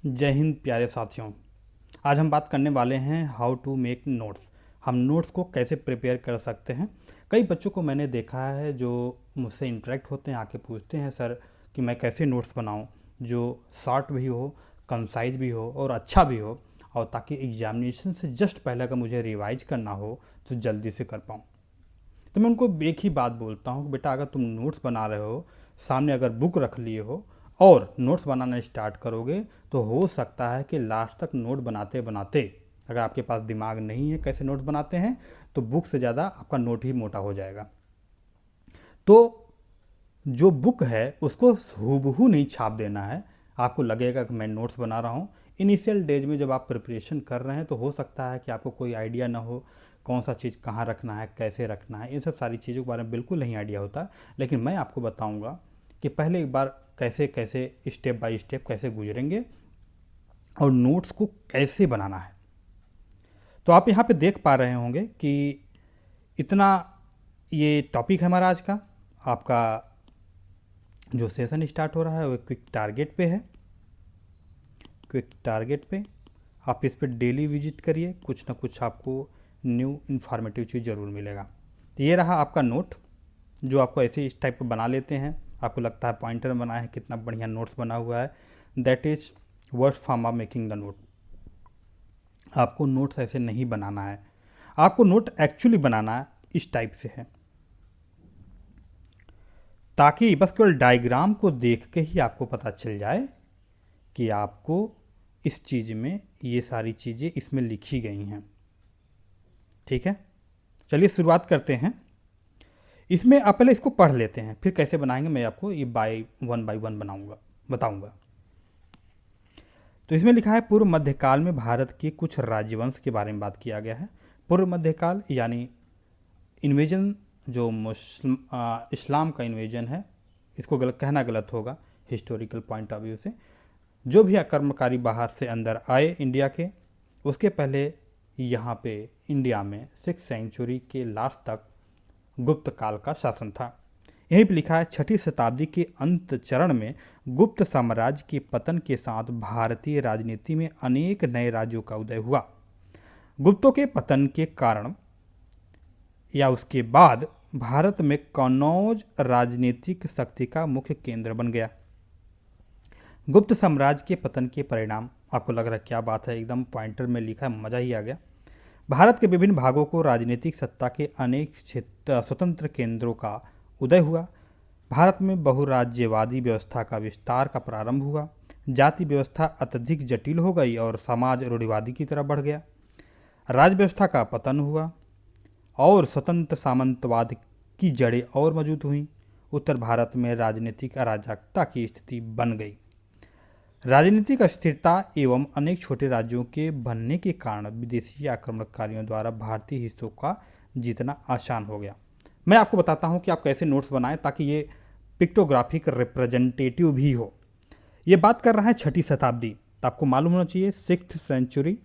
जय हिंद प्यारे साथियों। आज हम बात करने वाले हैं हाउ टू मेक नोट्स। हम नोट्स को कैसे प्रिपेयर कर सकते हैं। कई बच्चों को मैंने देखा है जो मुझसे इंटरेक्ट होते हैं, आके पूछते हैं सर कि मैं कैसे नोट्स बनाऊं जो शॉर्ट भी हो, कंसाइज भी हो और अच्छा भी हो, और ताकि एग्जामिनेशन से जस्ट पहले अगर मुझे रिवाइज करना हो तो जल्दी से कर पाऊँ। तो मैं उनको एक ही बात बोलता हूँ कि बेटा अगर तुम नोट्स बना रहे हो, सामने अगर बुक रख लिए हो और नोट्स बनाना स्टार्ट करोगे तो हो सकता है कि लास्ट तक नोट बनाते बनाते अगर आपके पास दिमाग नहीं है कैसे नोट्स बनाते हैं तो बुक से ज़्यादा आपका नोट ही मोटा हो जाएगा। तो जो बुक है उसको हूबहू नहीं छाप देना है। आपको लगेगा कि मैं नोट्स बना रहा हूँ। इनिशियल डेज में जब आप प्रिपरेशन कर रहे हैं तो हो सकता है कि आपको कोई आइडिया ना हो कौन सा चीज़ कहाँ रखना है, कैसे रखना है, इन सब सारी चीज़ों के बारे में बिल्कुल नहीं आइडिया होता। लेकिन मैं आपको बताऊँगा कि पहले एक बार कैसे कैसे स्टेप बाय स्टेप कैसे गुजरेंगे और नोट्स को कैसे बनाना है। तो आप यहाँ पे देख पा रहे होंगे कि इतना ये टॉपिक है हमारा आज का। आपका जो सेशन स्टार्ट हो रहा है वो क्विक टारगेट पे है। क्विक टारगेट पे आप इस पर डेली विजिट करिए, कुछ ना कुछ आपको न्यू इन्फॉर्मेटिव चीज़ ज़रूर मिलेगा। तो ये रहा आपका नोट जो आपको ऐसे इस टाइप पर बना लेते हैं। आपको लगता है पॉइंटर में बनाया है, कितना बढ़िया नोट्स बना हुआ है। That is worst form of making the note. आपको नोट्स ऐसे नहीं बनाना है, आपको नोट एक्चुअली बनाना इस टाइप से है ताकि बस केवल डायग्राम को देख के ही आपको पता चल जाए कि आपको इस चीज़ में ये सारी चीज़ें इसमें लिखी गई हैं। ठीक है, चलिए शुरुआत करते हैं। इसमें आप पहले इसको पढ़ लेते हैं, फिर कैसे बनाएंगे मैं आपको ये बाय वन बनाऊंगा बताऊंगा। तो इसमें लिखा है पूर्व मध्यकाल में भारत के कुछ राजवंश के बारे में बात किया गया है। पूर्व मध्यकाल यानी इन्वेजन जो इस्लाम का इन्वेजन है, इसको गलत कहना गलत होगा हिस्टोरिकल पॉइंट ऑफ व्यू से। जो भी आक्रमणकारी बाहर से अंदर आए इंडिया के, उसके पहले यहाँ पे इंडिया में 6th सेंचुरी के लास्ट तक गुप्त काल का शासन था। यहीं पर लिखा है 6ठी शताब्दी के अंत चरण में गुप्त साम्राज्य के पतन के साथ भारतीय राजनीति में अनेक नए राज्यों का उदय हुआ। गुप्तों के पतन के कारण या उसके बाद भारत में कन्नौज राजनीतिक शक्ति का मुख्य केंद्र बन गया। गुप्त साम्राज्य के पतन के परिणाम, आपको लग रहा है क्या बात है, एकदम पॉइंटर में लिखा है, मज़ा ही आ गया। भारत के विभिन्न भागों को राजनीतिक सत्ता के अनेक क्षेत्र स्वतंत्र केंद्रों का उदय हुआ। भारत में बहुराज्यवादी व्यवस्था का विस्तार का प्रारंभ हुआ। जाति व्यवस्था अत्यधिक जटिल हो गई और समाज रूढ़िवादी की तरफ बढ़ गया। राज व्यवस्था का पतन हुआ और स्वतंत्र सामंतवाद की जड़ें और मजबूत हुईं। उत्तर भारत में राजनीतिक अराजकता की स्थिति बन गई। राजनीतिक अस्थिरता एवं अनेक छोटे राज्यों के बनने के कारण विदेशी आक्रमणकारियों द्वारा भारतीय हिस्सों का जीतना आसान हो गया। मैं आपको बताता हूं कि आप कैसे नोट्स बनाएं ताकि ये पिक्टोग्राफिक रिप्रेजेंटेटिव भी हो। ये बात कर रहा है 6ठी शताब्दी, तो आपको मालूम होना चाहिए 6th सेंचुरी।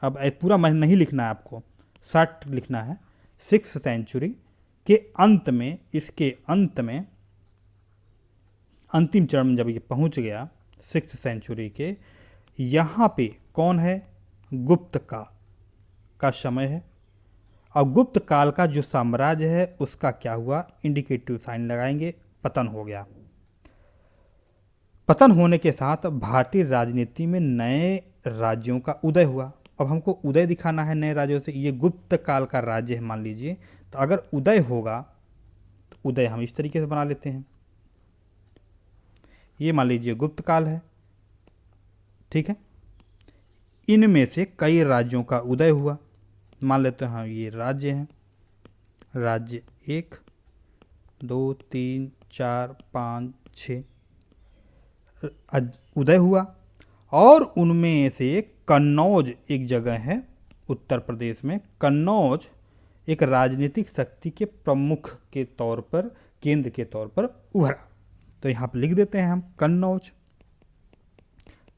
अब पूरा मैं नहीं लिखना है, आपको शॉर्ट लिखना है। 6th सेंचुरी के अंत में, इसके अंत में अंतिम चरण में जब ये पहुंच गया 6th सेंचुरी के, यहाँ पे कौन है, गुप्त काल का समय है। और गुप्त काल का जो साम्राज्य है उसका क्या हुआ, इंडिकेटिव साइन लगाएंगे, पतन हो गया। पतन होने के साथ भारतीय राजनीति में नए राज्यों का उदय हुआ। अब हमको उदय दिखाना है नए राज्यों से। ये गुप्त काल का राज्य है मान लीजिए, तो अगर उदय होगा तो उदय हम इस तरीके से बना लेते हैं। ये मान लीजिए गुप्त काल है, ठीक है। इनमें से कई राज्यों का उदय हुआ, मान लेते हैं हाँ ये राज्य हैं, राज्य 1 2 3 4 5 6 उदय हुआ। और उनमें से कन्नौज एक जगह है उत्तर प्रदेश में। कन्नौज एक राजनीतिक शक्ति के प्रमुख के तौर पर, केंद्र के तौर पर उभरा। तो यहाँ पर लिख देते हैं हम कन्नौज।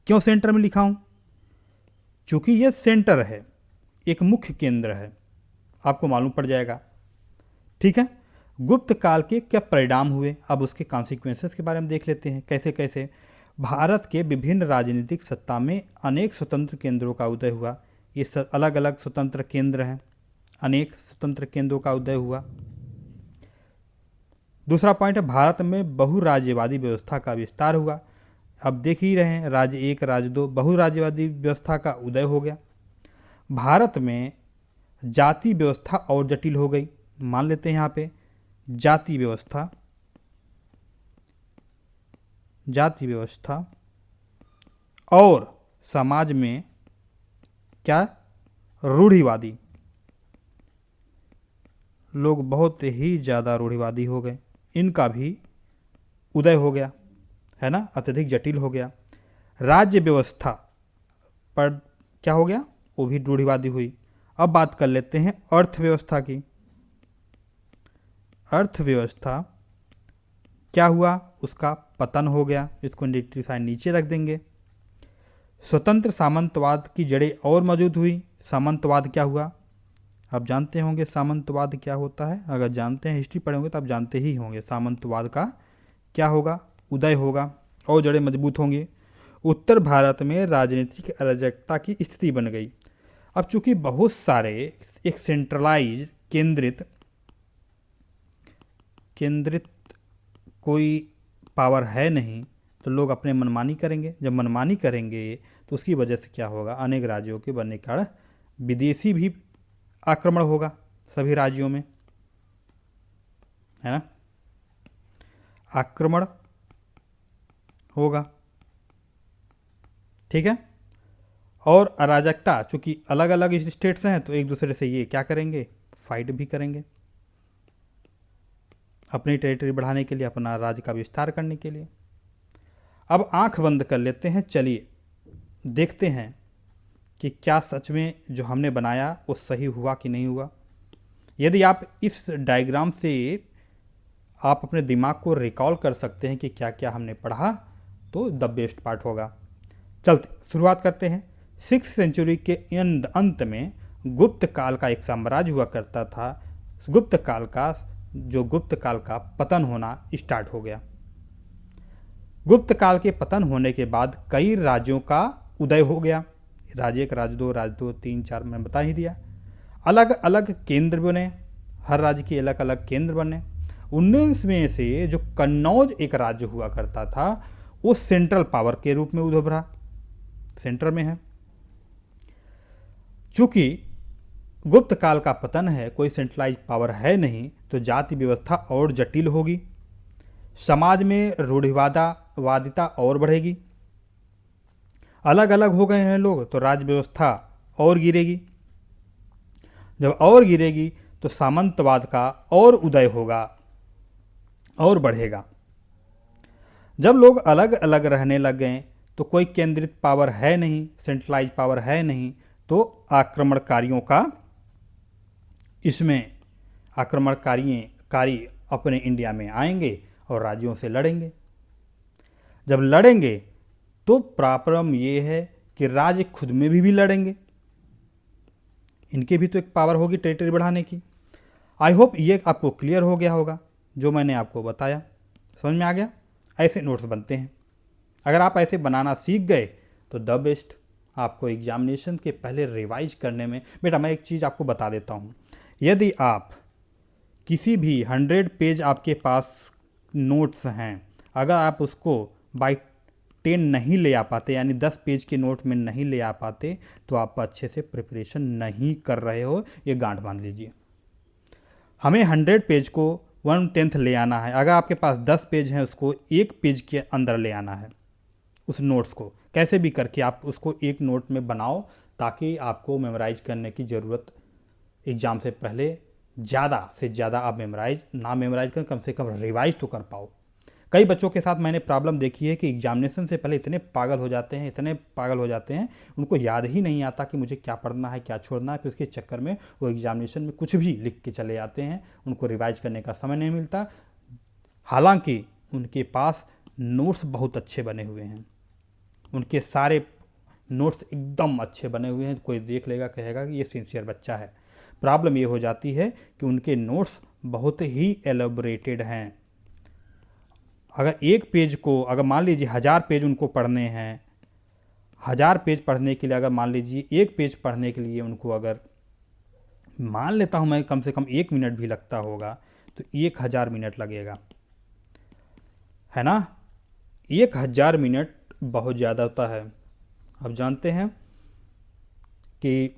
क्यों सेंटर में लिखा हूं, चूंकि यह सेंटर है, एक मुख्य केंद्र है, आपको मालूम पड़ जाएगा। ठीक है, गुप्त काल के क्या परिणाम हुए, अब उसके कॉन्सिक्वेंसेस के बारे में देख लेते हैं कैसे कैसे। भारत के विभिन्न राजनीतिक सत्ता में अनेक स्वतंत्र केंद्रों का उदय हुआ। ये अलग अलग स्वतंत्र केंद्र हैं, अनेक स्वतंत्र केंद्रों का उदय हुआ। दूसरा पॉइंट है भारत में बहुराज्यवादी व्यवस्था का विस्तार हुआ। अब देख ही रहे हैं, राज्य एक राज्य दो, बहुराज्यवादी व्यवस्था का उदय हो गया। भारत में जाति व्यवस्था और जटिल हो गई। मान लेते हैं यहाँ पे जाति व्यवस्था और समाज में क्या, रूढ़िवादी, लोग बहुत ही ज़्यादा रूढ़िवादी हो गए, इनका भी उदय हो गया, है ना, अत्यधिक जटिल हो गया। राज्य व्यवस्था पर क्या हो गया, वो भी रूढ़िवादी हुई। अब बात कर लेते हैं अर्थव्यवस्था की। अर्थव्यवस्था क्या हुआ, उसका पतन हो गया। इसको नेगेटिव साइन नीचे रख देंगे। स्वतंत्र सामंतवाद की जड़ें और मौजूद हुई। सामंतवाद क्या हुआ, आप जानते होंगे सामंतवाद क्या होता है। अगर जानते हैं, हिस्ट्री पढ़े होंगे तो आप जानते ही होंगे सामंतवाद का क्या होगा, उदय होगा और जड़ें मजबूत होंगी। उत्तर भारत में राजनीतिक अराजकता की स्थिति बन गई। अब चूंकि बहुत सारे एक सेंट्रलाइज केंद्रित कोई पावर है नहीं, तो लोग अपने मनमानी करेंगे। जब मनमानी करेंगे तो उसकी वजह से क्या होगा, अनेक राज्यों के बनने के कारण विदेशी भी आक्रमण होगा सभी राज्यों में, है ना, आक्रमण होगा। ठीक है। और अराजकता, चूंकि अलग अलग स्टेट्स हैं तो एक दूसरे से ये क्या करेंगे, फाइट भी करेंगे अपनी टेरिटरी बढ़ाने के लिए, अपना राज्य का विस्तार करने के लिए। अब आंख बंद कर लेते हैं, चलिए देखते हैं कि क्या सच में जो हमने बनाया वो सही हुआ कि नहीं हुआ। यदि आप इस डायग्राम से आप अपने दिमाग को रिकॉल कर सकते हैं कि क्या क्या हमने पढ़ा, तो द बेस्ट पार्ट होगा। चलते शुरुआत करते हैं। 6th सेंचुरी के अंत में गुप्त काल का एक साम्राज्य हुआ करता था। गुप्त काल का पतन होना स्टार्ट हो गया। गुप्त काल के पतन होने के बाद कई राज्यों का उदय हो गया। राज्य एक, राज्य दो, 3, 4 मैंने बता ही दिया। अलग अलग केंद्र बने, हर राज्य के अलग अलग केंद्र बने। 19 में से जो कन्नौज एक राज्य हुआ करता था वो सेंट्रल पावर के रूप में उभरा, सेंटर में है। चूंकि गुप्त काल का पतन है, कोई सेंट्रलाइज पावर है नहीं, तो जाति व्यवस्था और जटिल होगी, समाज में रूढ़िवादिता और बढ़ेगी। अलग अलग हो गए हैं लोग तो राज्य व्यवस्था और गिरेगी। जब और गिरेगी तो सामंतवाद का और उदय होगा और बढ़ेगा। जब लोग अलग अलग रहने लग गए तो कोई केंद्रित पावर है नहीं, सेंट्रलाइज पावर है नहीं, तो आक्रमणकारी अपने इंडिया में आएंगे और राज्यों से लड़ेंगे। जब लड़ेंगे तो प्रॉब्लम ये है कि राज्य खुद में भी लड़ेंगे, इनके भी तो एक पावर होगी टेरिटरी बढ़ाने की। आई होप ये आपको क्लियर हो गया होगा जो मैंने आपको बताया, समझ में आ गया। ऐसे नोट्स बनते हैं, अगर आप ऐसे बनाना सीख गए तो द बेस्ट। आपको एग्जामिनेशन के पहले रिवाइज करने में, बेटा मैं एक चीज़ आपको बता देता हूँ, यदि आप किसी भी 100 पेज आपके पास नोट्स हैं, अगर आप उसको बाय 10 नहीं ले आ पाते, यानी 10 पेज के नोट में नहीं ले आ पाते, तो आप अच्छे से प्रिपरेशन नहीं कर रहे हो, ये गांठ बांध लीजिए। हमें 100 पेज को 1/10 ले आना है। अगर आपके पास 10 पेज हैं, उसको 1 पेज के अंदर ले आना है। उस नोट्स को कैसे भी करके आप उसको एक नोट में बनाओ, ताकि आपको मेमोराइज करने की ज़रूरत एग्ज़ाम से पहले ज़्यादा से ज़्यादा आप मेमोराइज करें, कम से कम रिवाइज तो कर पाओ। कई बच्चों के साथ मैंने प्रॉब्लम देखी है कि एग्जामिनेशन से पहले इतने पागल हो जाते हैं, उनको याद ही नहीं आता कि मुझे क्या पढ़ना है, क्या छोड़ना है। फिर उसके चक्कर में वो एग्जामिनेशन में कुछ भी लिख के चले जाते हैं, उनको रिवाइज करने का समय नहीं मिलता। हालांकि उनके पास नोट्स बहुत अच्छे बने हुए हैं, उनके सारे नोट्स एकदम अच्छे बने हुए हैं, कोई देख लेगा कहेगा कि ये सिंसियर बच्चा है। प्रॉब्लम ये हो जाती है कि उनके नोट्स बहुत ही एलेबोरेटेड हैं। अगर एक पेज को, अगर मान लीजिए 1000 पेज उनको पढ़ने हैं, 1000 पेज पढ़ने के लिए, अगर मान लीजिए एक पेज पढ़ने के लिए उनको, अगर मान लेता हूँ मैं कम से कम 1 मिनट भी लगता होगा, तो 1000 मिनट लगेगा, है ना। 1000 मिनट बहुत ज़्यादा होता है। अब जानते हैं कि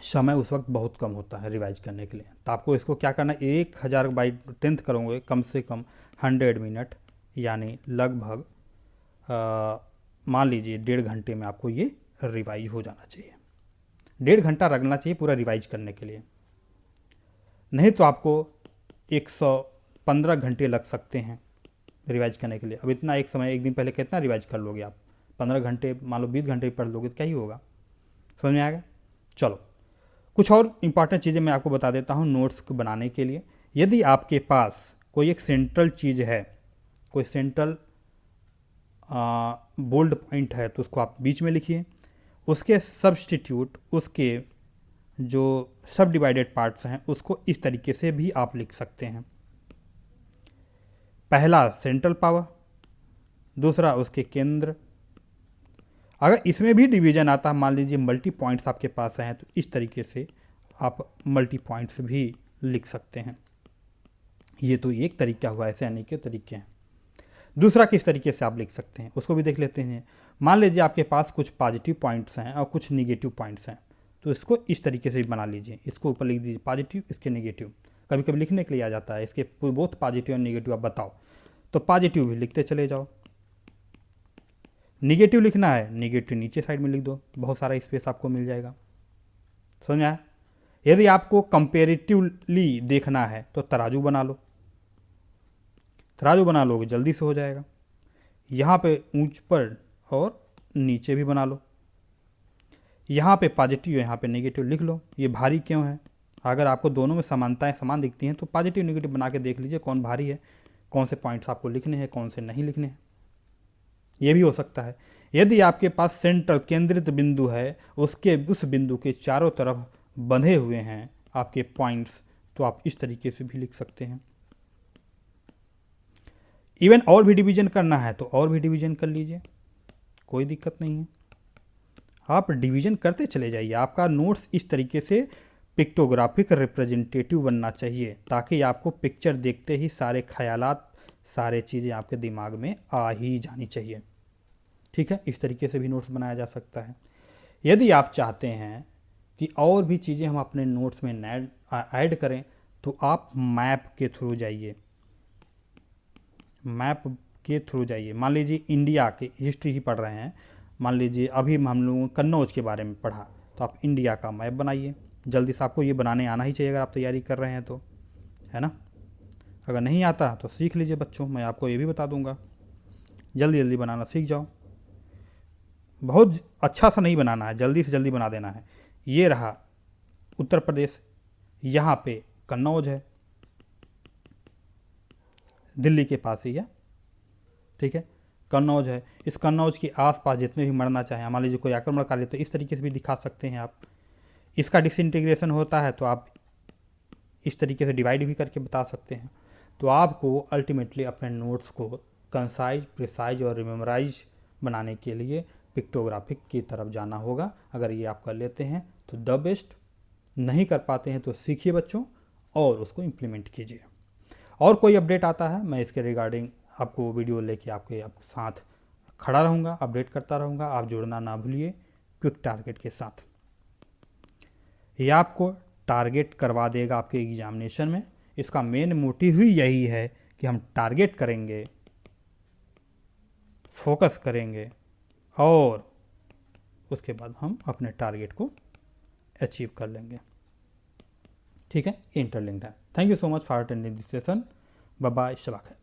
समय उस वक्त बहुत कम होता है रिवाइज करने के लिए, तो आपको इसको क्या करना है, 1000/10 करोगे, कम से कम 100 मिनट, यानी लगभग मान लीजिए 1.5 घंटे में आपको ये रिवाइज हो जाना चाहिए। 1.5 घंटा लगना चाहिए पूरा रिवाइज करने के लिए, नहीं तो आपको 115 घंटे लग सकते हैं रिवाइज करने के लिए। अब इतना एक समय, एक दिन पहले कितना रिवाइज कर लोगे आप? 15 घंटे, मान लो 20 घंटे पढ़ लोगे तो क्या ही होगा। समझ में आएगा? चलो कुछ और इंपॉर्टेंट चीज़ें मैं आपको बता देता हूँ नोट्स को बनाने के लिए। यदि आपके पास कोई एक सेंट्रल चीज़ है, कोई सेंट्रल बोल्ड पॉइंट है, तो उसको आप बीच में लिखिए। उसके सब्स्टिट्यूट, उसके जो सब डिवाइडेड पार्ट्स हैं, उसको इस तरीके से भी आप लिख सकते हैं। पहला सेंट्रल पावर, दूसरा उसके केंद्र। अगर इसमें भी डिवीजन आता है, मान लीजिए मल्टी पॉइंट्स आपके पास हैं, तो इस तरीके से आप मल्टी पॉइंट्स भी लिख सकते हैं। ये तो एक तरीका हुआ, ऐसे अनेक तरीके हैं। दूसरा किस तरीके से आप लिख सकते हैं उसको भी देख लेते हैं। मान लीजिए आपके पास कुछ पॉजिटिव पॉइंट्स हैं और कुछ निगेटिव पॉइंट्स हैं, तो इसको इस तरीके से भी बना लीजिए। इसको ऊपर लिख दीजिए पॉजिटिव, इसके निगेटिव। कभी कभी लिखने के लिए आ जाता है इसके बोथ पॉजिटिव और निगेटिव आप बताओ, तो पॉजिटिव भी लिखते चले जाओ। निगेटिव लिखना है, निगेटिव नीचे साइड में लिख दो, बहुत सारा स्पेस आपको मिल जाएगा। समझ आया? यदि आपको कंपेरेटिवली देखना है तो तराजू बना लो, तराजू बना लोगे जल्दी से हो जाएगा। यहाँ पे ऊंच पर और नीचे भी बना लो, यहाँ पे पॉजिटिव, यहाँ पे नेगेटिव लिख लो। ये भारी क्यों है? अगर आपको दोनों में समानताएं समान दिखती हैं तो पॉजिटिव नेगेटिव बना के देख लीजिए कौन भारी है, कौन से पॉइंट्स आपको लिखने हैं, कौन से नहीं लिखने हैं। ये भी हो सकता है। यदि आपके पास सेंट्रल केंद्रित बिंदु है, उसके उस बिंदु के चारों तरफ बंधे हुए हैं आपके पॉइंट्स, तो आप इस तरीके से भी लिख सकते हैं। इवन और भी डिवीजन करना है तो और भी डिवीजन कर लीजिए, कोई दिक्कत नहीं है। आप डिवीजन करते चले जाइए। आपका नोट्स इस तरीके से पिक्टोग्राफिक रिप्रेजेंटेटिव बनना चाहिए, ताकि आपको पिक्चर देखते ही सारे ख्यालात, सारे चीज़ें आपके दिमाग में आ ही जानी चाहिए। ठीक है, इस तरीके से भी नोट्स बनाया जा सकता है। यदि आप चाहते हैं कि और भी चीज़ें हम अपने नोट्स में ऐड करें, तो आप मैप के थ्रू जाइए, मैप के थ्रू जाइए। मान लीजिए इंडिया की हिस्ट्री ही पढ़ रहे हैं, मान लीजिए अभी हम लोगों कन्नौज के बारे में पढ़ा, तो आप इंडिया का मैप बनाइए। जल्दी से आपको ये बनाने आना ही चाहिए अगर आप तैयारी कर रहे हैं तो, है ना। अगर नहीं आता तो सीख लीजिए बच्चों, मैं आपको ये भी बता दूंगा। जल्दी जल्दी बनाना सीख जाओ, बहुत अच्छा सा नहीं बनाना है, जल्दी से जल्दी बना देना है। ये रहा उत्तर प्रदेश, यहाँ पे कन्नौज है, दिल्ली के पास ही है। ठीक है, कन्नौज है। इस कन्नौज के आसपास जितने भी मरना चाहें, मान लीजिए कोई आक्रमणकारी, तो इस तरीके से भी दिखा सकते हैं आप। इसका डिसइंटीग्रेशन होता है तो आप इस तरीके से डिवाइड भी करके बता सकते हैं। तो आपको अल्टीमेटली अपने नोट्स को कंसाइज, प्रिसाइज और रिमेमोराइज बनाने के लिए पिक्टोग्राफिक की तरफ जाना होगा। अगर ये आप कर लेते हैं तो द बेस्ट, नहीं कर पाते हैं तो सीखिए बच्चों और उसको इम्प्लीमेंट कीजिए। और कोई अपडेट आता है मैं इसके रिगार्डिंग आपको वीडियो लेके आपके साथ खड़ा रहूँगा, अपडेट करता रहूँगा। आप जुड़ना ना भूलिए क्विक टारगेट के साथ। ये आपको टारगेट करवा देगा आपके एग्जामिनेशन में। इसका मेन मोटिव ही यही है कि हम टारगेट करेंगे, फोकस करेंगे और उसके बाद हम अपने टारगेट को अचीव कर लेंगे। ठीक है, इंटरलिंक्ड है। Thank you so much for attending this session. Bye bye, शबा खैर।